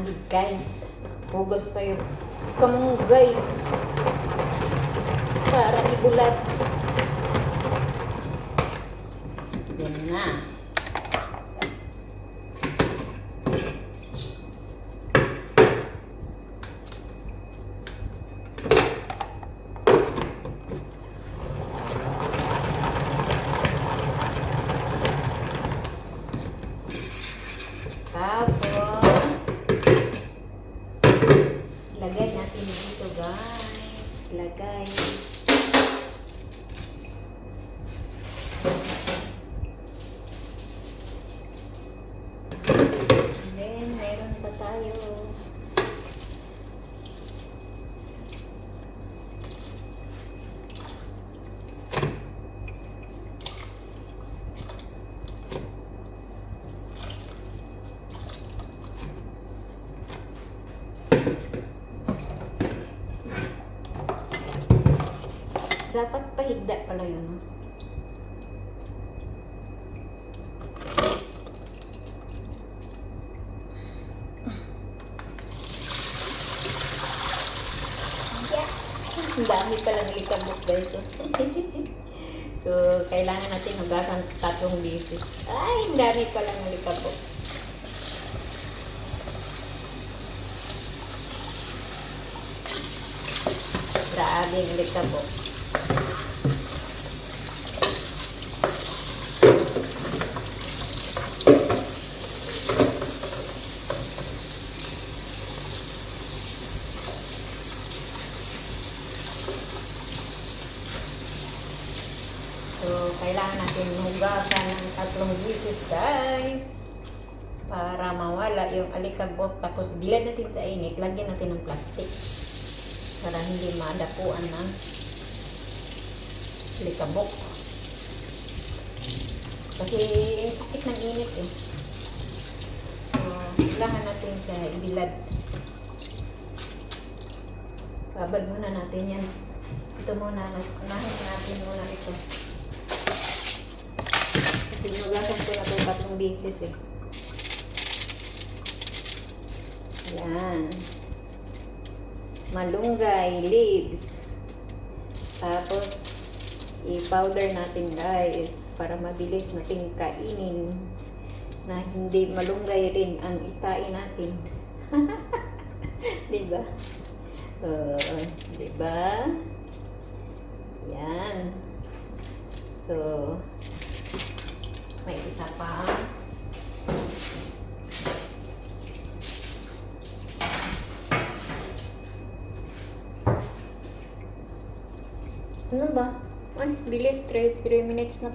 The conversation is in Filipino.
Ayan guys, hugas tayo kamunggay para ibulat. Yan na. Tapos, ilagay natin dito guys. Ilagay. And then, mayroon pa tayo. Dapat pahigda pala yun, no? Yeah. Ang dami palang likabok guys. So, kailangan natin hugasan 3 beses. Ay, ang dami palang likabok. Grabe ang likabok. So, kailangan natin hugasan ng 3 beses guys para mawala yung alikabok. Tapos, bilad natin sa init, lagyan natin ng plastic para hindi madapuan ng alikabok. Kasi, sakit ng init eh. So, kailangan natin siya ibilad. Babad muna natin yan. Ito muna, unahin natin muna ito. Sinugasan ko na ito 3 beses eh. Ayan. Malunggay leaves. Tapos, i-powder natin guys para mabilis nating kainin na hindi malunggay rin ang itain natin. Diba? Diba? Yan. So, may isa pa. Ano ba? Ay, bilis. 3 minutes na pa.